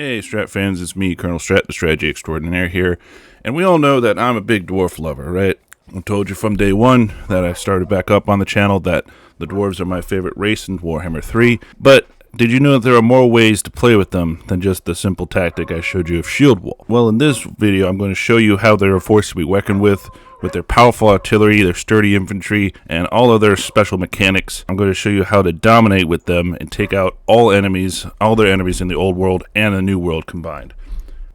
Hey Strat fans, it's me, Colonelstrat, the Strategy Extraordinaire here, and we all know that I'm a big dwarf lover, right? I told you from day one that I started back up on the channel that the dwarves are my favorite race in Warhammer 3, but did you know that there are more ways to play with them than just the simple tactic I showed you of shield wall? Well, in this video, I'm going to show you how they're a force to be reckoned with their powerful artillery, their sturdy infantry, and all of their special mechanics. I'm going to show you how to dominate with them and take out all their enemies in the old world and the new world combined.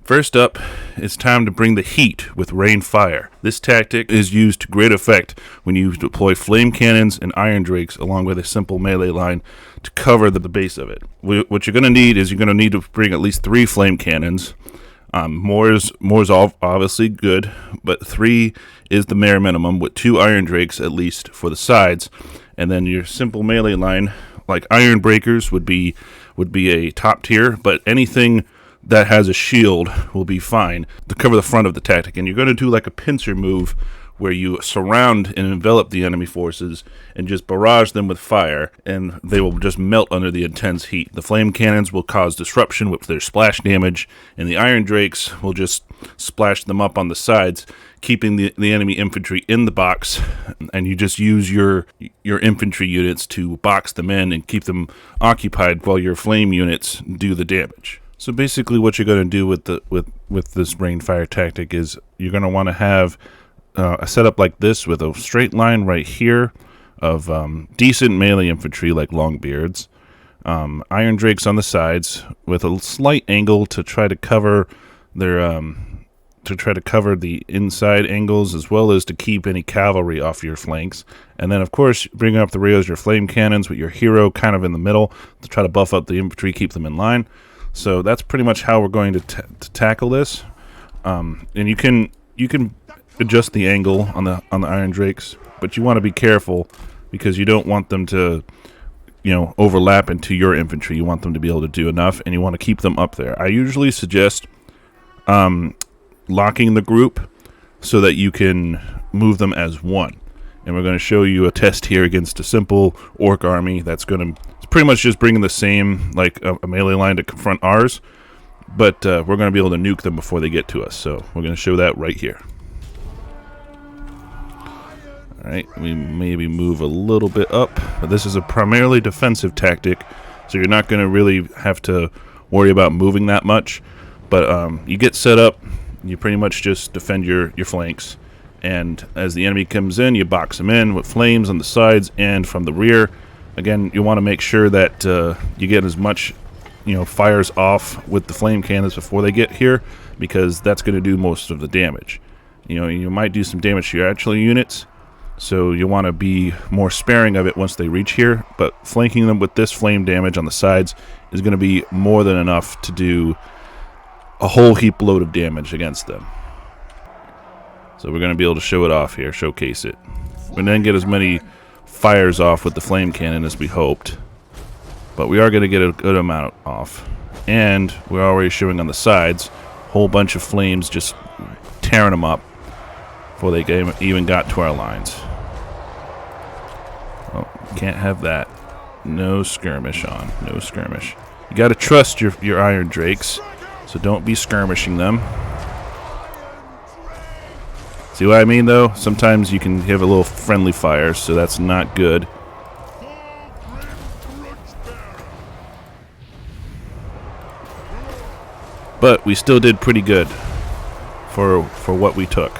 First up, it's time to bring the heat with rain fire. This tactic is used to great effect when you deploy flame cannons and iron drakes along with a simple melee line to cover the base of it. What you're going to need is to bring at least 3 flame cannons. More is obviously good, but 3 is the bare minimum, with 2 iron drakes at least for the sides, and then your simple melee line, like iron breakers, would be a top tier, but anything that has a shield will be fine to cover the front of the tactic. And you're going to do like a pincer move where you surround and envelop the enemy forces and just barrage them with fire, and they will just melt under the intense heat. The flame cannons will cause disruption with their splash damage, and the iron drakes will just splash them up on the sides, keeping the enemy infantry in the box, and you just use your infantry units to box them in and keep them occupied while your flame units do the damage. So basically what you're going to do with this rain fire tactic is you're going to want to have a setup like this with a straight line right here of decent melee infantry like Longbeards, iron drakes on the sides with a slight angle to try to cover their the inside angles, as well as to keep any cavalry off your flanks. And then of course bring up the rears, your flame cannons with your hero kind of in the middle to try to buff up the infantry, keep them in line. So that's pretty much how we're going to tackle this. And you can adjust the angle on the iron drakes, but you want to be careful because you don't want them to overlap into your infantry. You want them to be able to do enough, and you want to keep them up there. I usually suggest locking the group so that you can move them as one. And we're going to show you a test here against a simple orc army that's going to pretty much just bringing the same, like a melee line to confront ours, but we're going to be able to nuke them before they get to us. So we're going to show that right here. Alright, we maybe move a little bit up, but this is a primarily defensive tactic, so you're not going to really have to worry about moving that much. But you get set up, you pretty much just defend your flanks, and as the enemy comes in, you box them in with flames on the sides and from the rear. Again, you want to make sure that you get as much fires off with the flame cannons before they get here, because that's going to do most of the damage. You might do some damage to your actual units, so you want to be more sparing of it once they reach here, but flanking them with this flame damage on the sides is going to be more than enough to do a whole heap load of damage against them. So we're going to be able to show it off here, showcase it. We didn't get as many fires off with the flame cannon as we hoped, but we are going to get a good amount off. And we're already showing on the sides a whole bunch of flames just tearing them up before they even got to our lines. Oh, can't have that. No skirmish on. No skirmish. You got to trust your iron drakes, so don't be skirmishing them. See what I mean, though? Sometimes you can have a little friendly fire, so that's not good. But we still did pretty good for what we took.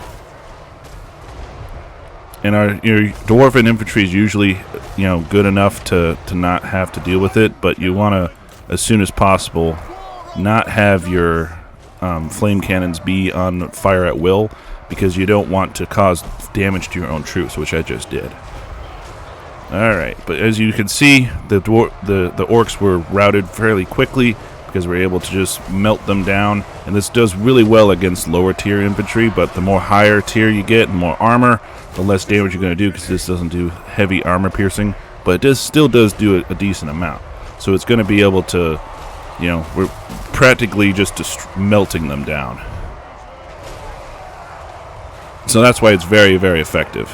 And your dwarven infantry is usually, good enough to not have to deal with it, but you want to, as soon as possible, not have your flame cannons be on fire at will, because you don't want to cause damage to your own troops, which I just did. Alright, but as you can see, the orcs were routed fairly quickly because we're able to just melt them down, and this does really well against lower tier infantry, but the more higher tier you get and more armor, the less damage you're going to do, because this doesn't do heavy armor piercing, but it still does do a decent amount. So it's going to be able to, we're practically just melting them down. So that's why it's very, very effective.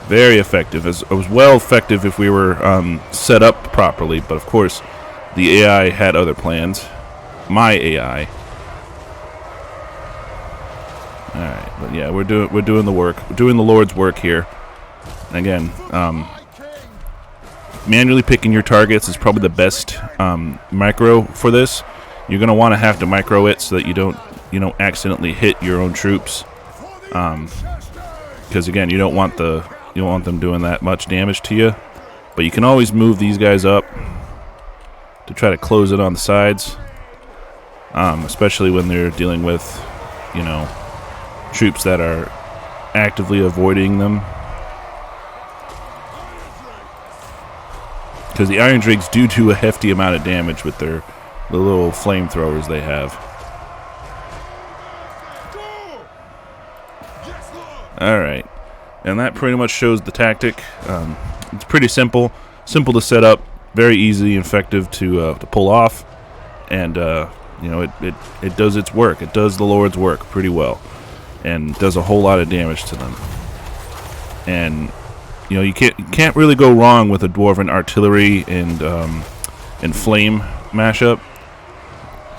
Very effective. It was well effective if we were set up properly, but of course, The AI had other plans. My AI. Alright, but yeah, we're doing the work. We're doing the Lord's work here. Again, manually picking your targets is probably the best micro for this. You're gonna want to have to micro it so that you don't accidentally hit your own troops. Because again, you don't want them doing that much damage to you. But you can always move these guys up to try to close it on the sides, especially when they're dealing with, troops that are actively avoiding them. Because the Iron Drakes do a hefty amount of damage with the little flamethrowers they have. Alright, and that pretty much shows the tactic. It's pretty simple to set up, very easy and effective to pull off, and it does its work. It does the Lord's work pretty well, and does a whole lot of damage to them. And you can't really go wrong with a Dwarven artillery and flame mashup.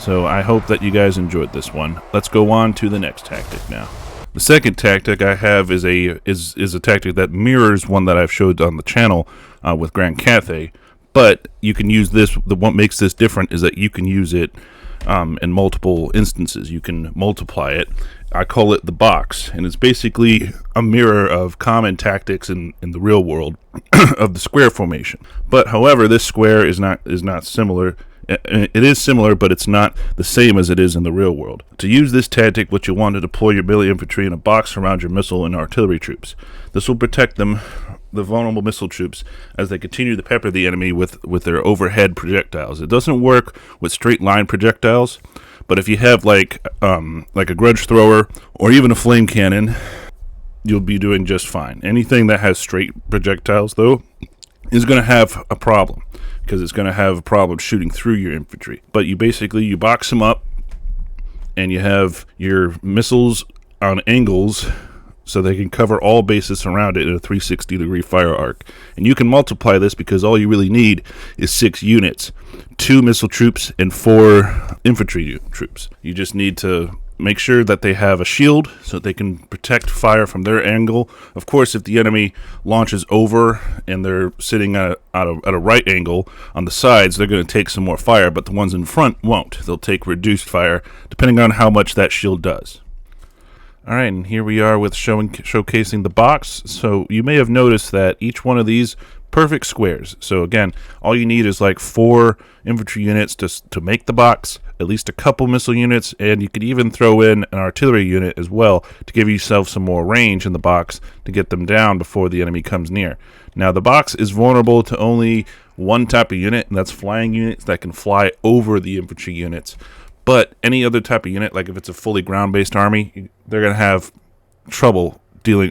So I hope that you guys enjoyed this one. Let's go on to the next tactic now. The second tactic I have is a tactic that mirrors one that I've showed on the channel with Grand Cathay, but you can use this. What makes this different is that you can use it in multiple instances. You can multiply it. I call it the box, and it's basically a mirror of common tactics in the real world of the square formation. But however, this square is not similar. It is similar, but it's not the same as it is in the real world. To use this tactic, what you want to deploy your melee infantry in a box around your missile and artillery troops. This will protect them, the vulnerable missile troops, as they continue to pepper the enemy with their overhead projectiles. It doesn't work with straight line projectiles, but if you have like a grudge thrower or even a flame cannon, you'll be doing just fine. Anything that has straight projectiles, though, is going to have a problem, because it's going to have a problem shooting through your infantry. But you box them up, and you have your missiles on angles so they can cover all bases around it in a 360-degree fire arc. And you can multiply this because all you really need is 6 units, 2 missile troops and 4 infantry troops. You just need to make sure that they have a shield so that they can protect fire from their angle. Of course, if the enemy launches over and they're sitting at a right angle on the sides, they're going to take some more fire, but the ones in front won't. They'll take reduced fire depending on how much that shield does. Alright, and here we are with showcasing the box. So you may have noticed that each one of these perfect squares. So again, all you need is like 4 infantry units to make the box, at least a couple missile units, and you could even throw in an artillery unit as well to give yourself some more range in the box to get them down before the enemy comes near. Now the box is vulnerable to only one type of unit, and that's flying units that can fly over the infantry units. But any other type of unit, like if it's a fully ground-based army, they're going to have trouble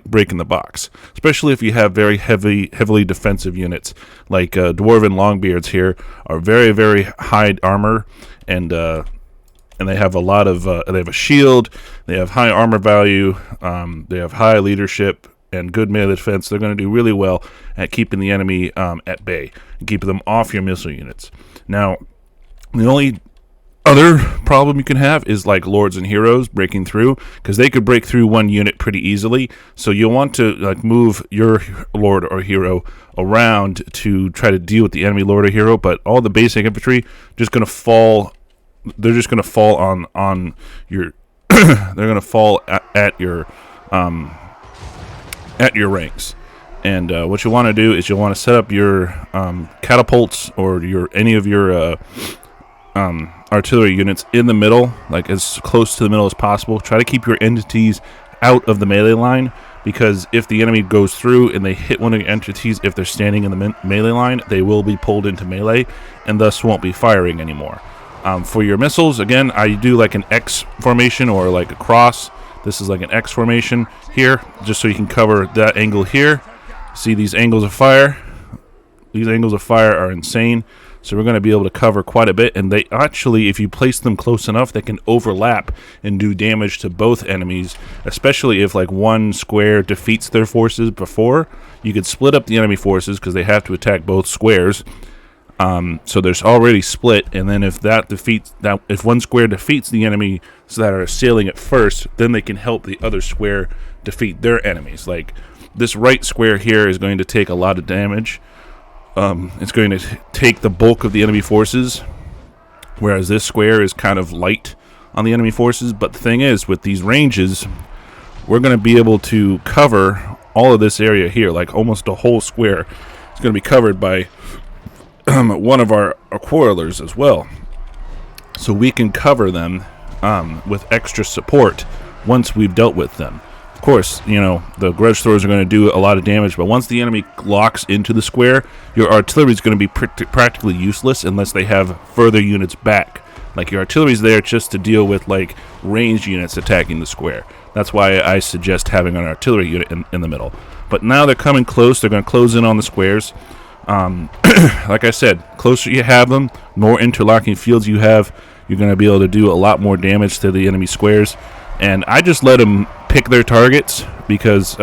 breaking the box, especially if you have very heavily defensive units like Dwarven Longbeards here are very, very high armor, and they have a lot of they have a shield, they have high armor value, they have high leadership and good melee defense. They're going to do really well at keeping the enemy at bay and keeping them off your missile units. Now, the only other problem you can have is like lords and heroes breaking through, because they could break through one unit pretty easily. So you'll want to like move your lord or hero around to try to deal with the enemy lord or hero. But all the basic infantry just going to fall. They're just going to fall on your. They're going to fall at your ranks. And what you want to do is you'll want to set up your catapults or any of your artillery units in the middle, like as close to the middle as possible. Try to keep your entities out of the melee line, because if the enemy goes through and they hit one of your entities, if they're standing in the melee line, they will be pulled into melee and thus won't be firing anymore. For your missiles, again, I do like an X formation or like a cross. This is like an X formation here, just so you can cover that angle here. See these angles of fire? These angles of fire are insane. So we're going to be able to cover quite a bit, and they actually, if you place them close enough, they can overlap and do damage to both enemies, especially if like one square defeats their forces before. You could split up the enemy forces because they have to attack both squares, So there's already split, and then if if one square defeats the enemy that are assailing it first, then they can help the other square defeat their enemies. Like this right square here is going to take a lot of damage. It's going to take the bulk of the enemy forces, whereas this square is kind of light on the enemy forces. But the thing is, with these ranges, we're going to be able to cover all of this area here, like almost a whole square. It's going to be covered by one of our quarrelers as well. So we can cover them with extra support once we've dealt with them. Of course, you know, the grudge throwers are going to do a lot of damage, but once the enemy locks into the square, your artillery is going to be practically useless unless they have further units back. Like, your artillery is there just to deal with, like, ranged units attacking the square. That's why I suggest having an artillery unit in the middle. But now they're coming close. They're going to close in on the squares. Like I said, closer you have them, more interlocking fields you have, you're going to be able to do a lot more damage to the enemy squares. And I just let them pick their targets, because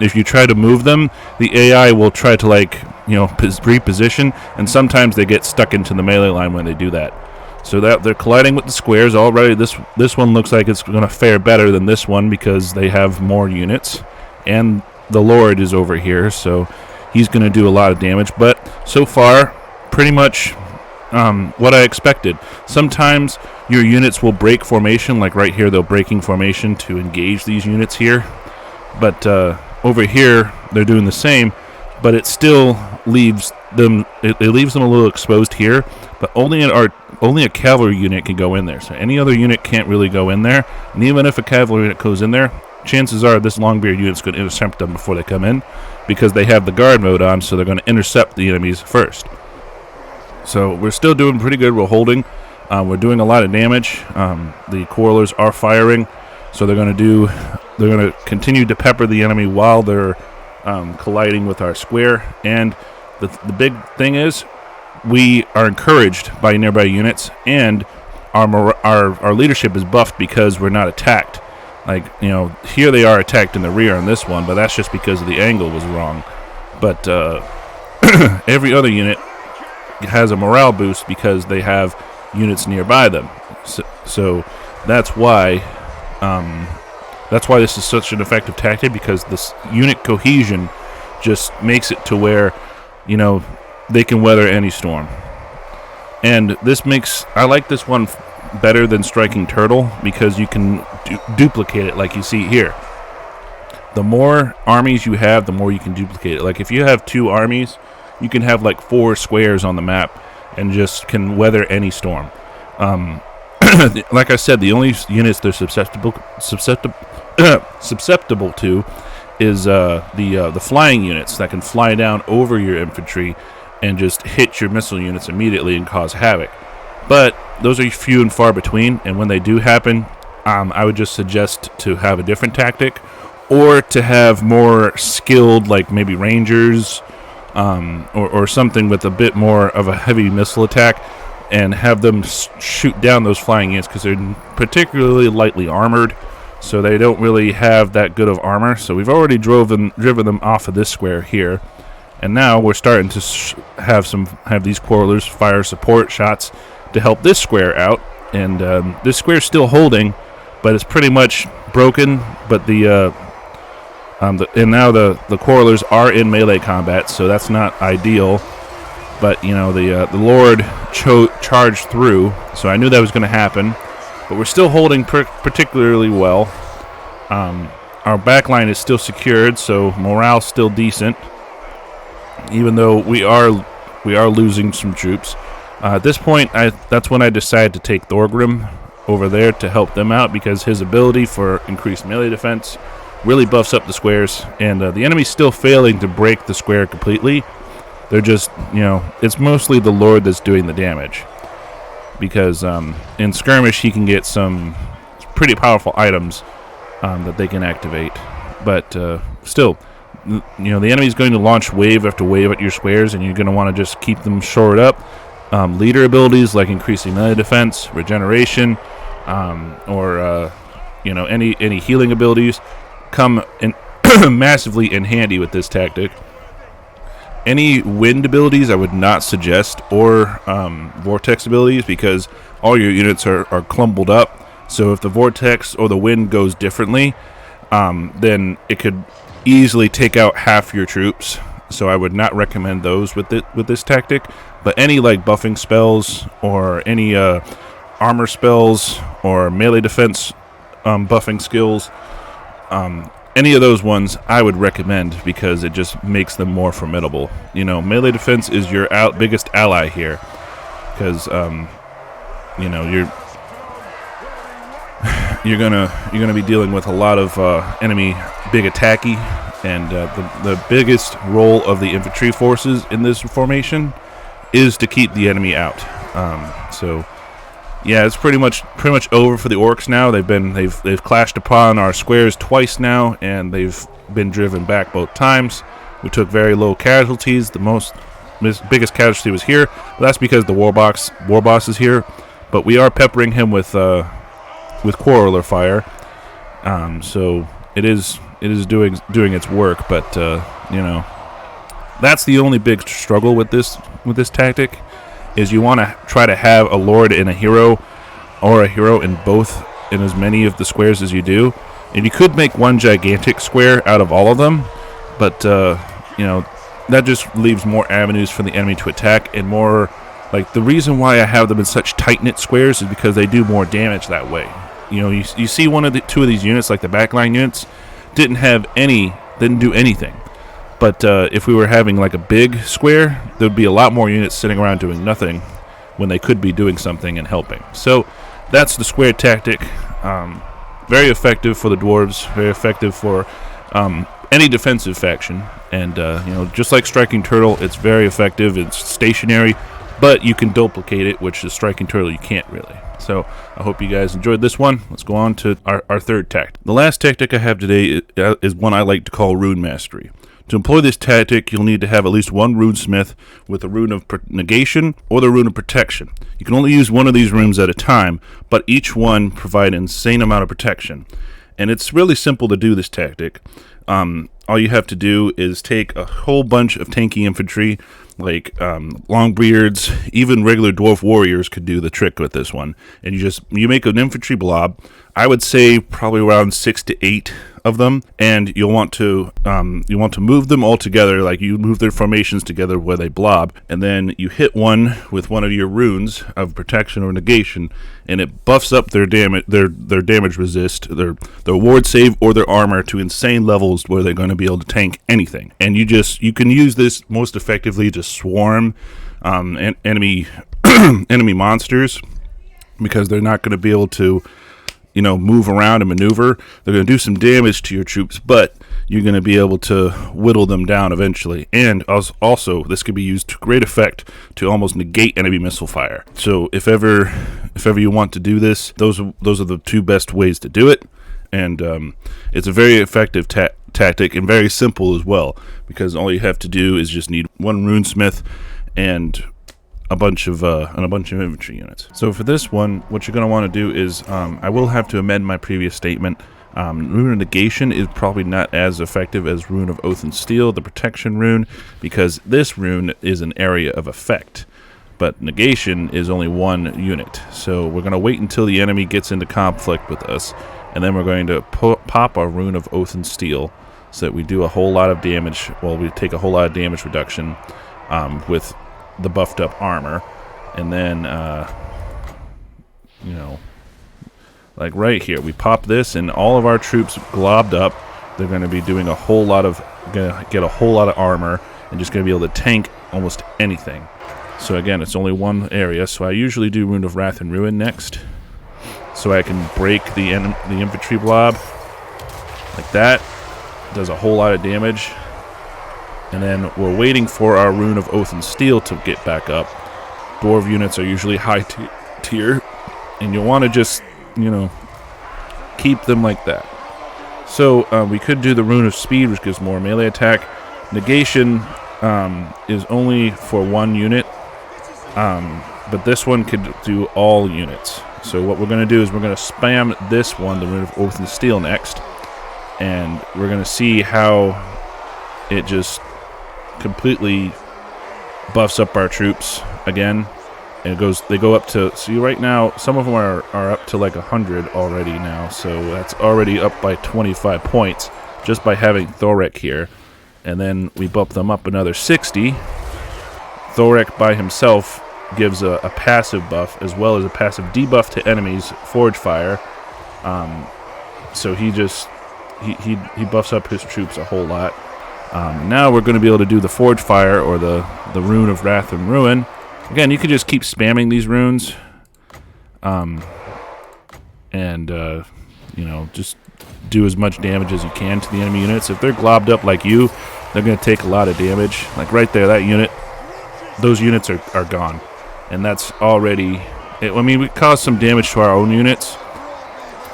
if you try to move them, the AI will try to, like, you know, reposition, and sometimes they get stuck into the melee line when they do that. So that they're colliding with the squares already. This one looks like it's going to fare better than this one because they have more units, and the Lord is over here, so he's going to do a lot of damage. But so far, pretty much what I expected. Sometimes your units will break formation, like right here, they're breaking formation to engage these units here. But over here, they're doing the same, but it still leaves them. It leaves them a little exposed here. But only a cavalry unit can go in there. So any other unit can't really go in there. And even if a cavalry unit goes in there, chances are this Longbeard unit's going to intercept them before they come in, because they have the guard mode on, so they're going to intercept the enemies first. So we're still doing pretty good. We're holding. We're doing a lot of damage. The quarrelers are firing, so they're going to continue to pepper the enemy while they're colliding with our square. And the big thing is, we are encouraged by nearby units, and our leadership is buffed because we're not attacked. Like, you know, here they are attacked in the rear on this one, but that's just because the angle was wrong. But every other unit has a morale boost because they have units nearby them. So that's why this is such an effective tactic, because this unit cohesion just makes it to where, you know, they can weather any storm. And this makes, I like this one better than striking turtle, because you can duplicate it like you see here. The more armies you have, the more you can duplicate it. Like if you have 2 armies, you can have like 4 squares on the map and just can weather any storm. Like I said, the only units they're susceptible to is the flying units that can fly down over your infantry and just hit your missile units immediately and cause havoc. But those are few and far between, and when they do happen, I would just suggest to have a different tactic, or to have more skilled, like maybe rangers, or something with a bit more of a heavy missile attack, and have them shoot down those flying units, because they're particularly lightly armored, so they don't really have that good of armor. So we've already driven them off of this square here, and now we're starting to have these quarrelers fire support shots to help this square out. And this square's still holding, but it's pretty much broken. But and now the quarrelers are in melee combat, so that's not ideal. But you know, the Lord charged through, so I knew that was going to happen. But we're still holding particularly well. Our backline is still secured, so morale's still decent, even though we are losing some troops. At this point, that's when I decided to take Thorgrim over there to help them out, because his ability for increased melee defense really buffs up the squares, and the enemy's still failing to break the square completely. They're just, you know, it's mostly the Lord that's doing the damage, because in skirmish he can get some pretty powerful items that they can activate. But still, you know, the enemy's going to launch wave after wave at your squares, and you're going to want to just keep them shored up. Leader abilities like increasing melee defense, regeneration, or you know, any healing abilities come in massively in handy with this tactic. Any wind abilities I would not suggest, or vortex abilities, because all your units are clumbled up. So if the vortex or the wind goes differently, then it could easily take out half your troops. So I would not recommend those with this tactic. But any like buffing spells or any armor spells or melee defense buffing skills, any of those ones I would recommend, because it just makes them more formidable. You know, melee defense is your biggest ally here, because you know, you're gonna be dealing with a lot of enemy big attacky, and the biggest role of the infantry forces in this formation is to keep the enemy out. So yeah, it's pretty much over for the orcs now. They've clashed upon our squares twice now, and they've been driven back both times. We took very low casualties. The biggest casualty was here, but that's because the war boss is here. But we are peppering him with quarreler fire, so it is doing its work. But you know, that's the only big struggle with this tactic, is you want to try to have a lord and a hero, or a hero in as many of the squares as you do. And you could make one gigantic square out of all of them, but you know, that just leaves more avenues for the enemy to attack, and more like, the reason why I have them in such tight-knit squares is because they do more damage that way. You know, you see two of these units, like the backline units, didn't do anything. But if we were having like a big square, there'd be a lot more units sitting around doing nothing when they could be doing something and helping. So that's the square tactic. Very effective for the dwarves, very effective for any defensive faction. And you know, just like Striking Turtle, it's very effective. It's stationary, but you can duplicate it, which the Striking Turtle you can't really. So I hope you guys enjoyed this one. Let's go on to our third tactic. The last tactic I have today is one I like to call Rune Mastery. To employ this tactic, you'll need to have at least one runesmith with a rune of negation or the rune of protection. You can only use one of these runes at a time, but each one provide an insane amount of protection. And it's really simple to do this tactic. All you have to do is take a whole bunch of tanky infantry, like Longbeards, even regular dwarf warriors could do the trick with this one. And you make an infantry blob. I would say probably around 6 to 8 of them, and you'll want to move them all together, like you move their formations together where they blob, and then you hit one with one of your runes of protection or negation, and it buffs up their damage resist, their ward save or their armor to insane levels where they're going to be able to tank anything. And you can use this most effectively to swarm enemy enemy monsters, because they're not going to be able to, you know, move around and maneuver. They're going to do some damage to your troops, but you're going to be able to whittle them down eventually. And also, this could be used to great effect to almost negate enemy missile fire. So if ever you want to do this, those are the two best ways to do it. And it's a very effective tactic, and very simple as well, because all you have to do is just need one runesmith and a bunch of infantry units. So for this one, what you're going to want to do is, I will have to amend my previous statement. Rune of Negation is probably not as effective as Rune of Oath and Steel, the protection rune, because this rune is an area of effect, but Negation is only one unit. So we're going to wait until the enemy gets into conflict with us, and then we're going to pop our Rune of Oath and Steel, so that we do a whole lot of damage. Well, we take a whole lot of damage reduction with the buffed up armor. And then you know, like right here, we pop this, and all of our troops globbed up. They're going to be doing get a whole lot of armor, and just going to be able to tank almost anything. So again, it's only one area, so I usually do Rune of Wrath and Ruin next, so I can break the infantry blob like that. Does a whole lot of damage. And then we're waiting for our Rune of Oath and Steel to get back up. Dwarf units are usually high tier, and you'll want to just, you know, keep them like that. So we could do the Rune of Speed, which gives more melee attack. Negation is only for one unit, but this one could do all units. So what we're going to do is we're going to spam this one, the Rune of Oath and Steel, next, and we're going to see how it just completely buffs up our troops again. And they go up to, see right now, some of them are up to like 100 already now, so that's already up by 25 points just by having Thorek here. And then we bump them up another 60. Thorek by himself gives a passive buff as well as a passive debuff to enemies, Forge Fire. So he buffs up his troops a whole lot. Now we're going to be able to do the Forge Fire or the Rune of Wrath and Ruin. Again, you can just keep spamming these runes, you know, just do as much damage as you can to the enemy units. If they're globbed up like you, they're going to take a lot of damage. Like right there, that unit, those units are gone, and that's already. I mean, we caused some damage to our own units,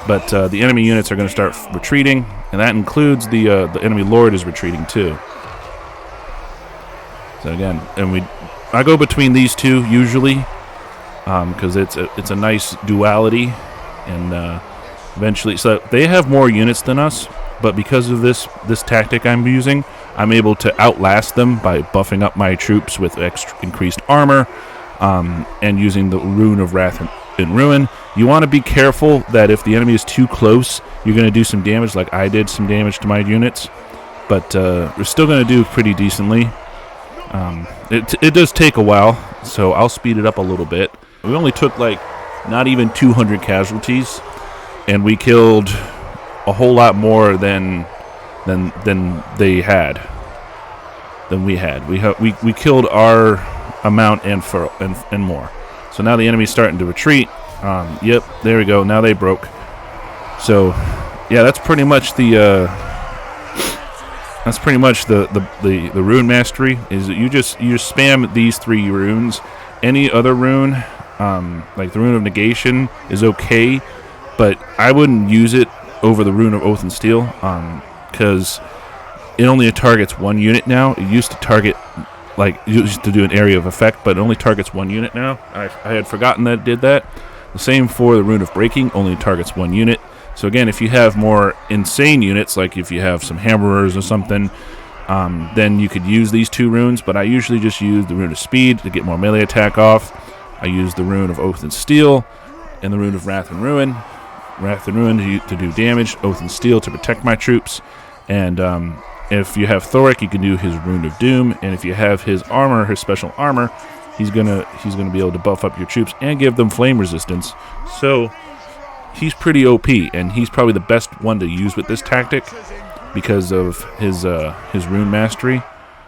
but the enemy units are going to start retreating, and that includes the enemy lord is retreating too. So again, I go between these two usually because it's a nice duality, and eventually, so they have more units than us, but because of this tactic I'm using, I'm able to outlast them by buffing up my troops with increased armor and using the Rune of Wrath and Ruin. You want to be careful that if the enemy is too close, you're going to do some damage, like I did some damage to my units, but we're still going to do pretty decently. It does take a while, so I'll speed it up a little bit. We only took like not even 200 casualties, and we killed a whole lot more than we had. We killed our amount and more. So now the enemy's starting to retreat. Yep, there we go. Now they broke. So yeah, that's pretty much the Rune Mastery. Is that you just spam these 3 runes. Any other rune, like the Rune of Negation, is okay, but I wouldn't use it over the Rune of Oath and Steel, because it only targets 1 unit now. It used to target, like, it used to do an area of effect, but it only targets 1 unit now. I had forgotten that it did that. The same for the Rune of Breaking, only targets 1 unit. So again, if you have more insane units, like if you have some hammerers or something, then you could use these 2 runes, but I usually just use the Rune of Speed to get more melee attack off. I use the Rune of Oath and Steel and the Rune of Wrath and Ruin. Wrath and Ruin to do damage, Oath and Steel to protect my troops, and if you have Thorek, you can do his Rune of Doom, and if you have his armor, his special armor, he's gonna be able to buff up your troops and give them flame resistance. So he's pretty OP, and he's probably the best one to use with this tactic because of his Rune Mastery.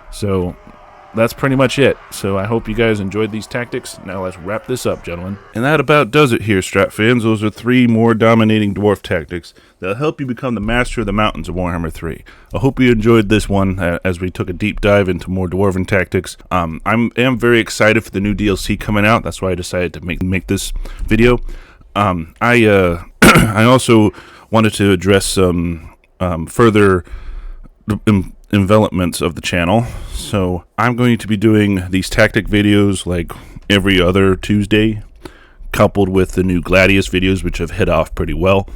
So that's pretty much it. So I hope you guys enjoyed these tactics. Now let's wrap this up, gentlemen. And that about does it here, Strat fans. Those are 3 more dominating dwarf tactics that'll help you become the master of the mountains of Warhammer 3. I hope you enjoyed this one as we took a deep dive into more dwarven tactics. I am very excited for the new DLC coming out. That's why I decided to make this video. I also wanted to address some further developments of the channel. So I'm going to be doing these tactic videos like every other Tuesday, coupled with the new Gladius videos, which have hit off pretty well.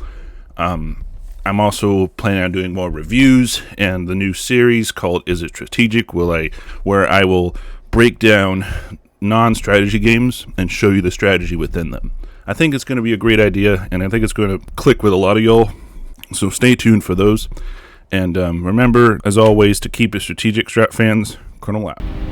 I'm also planning on doing more reviews and the new series called Is It Strategic, where I will break down non-strategy games and show you the strategy within them. I think it's going to be a great idea, and I think it's going to click with a lot of y'all, so stay tuned for those. And remember, as always, to keep it strategic, Strat fans. Colonel out.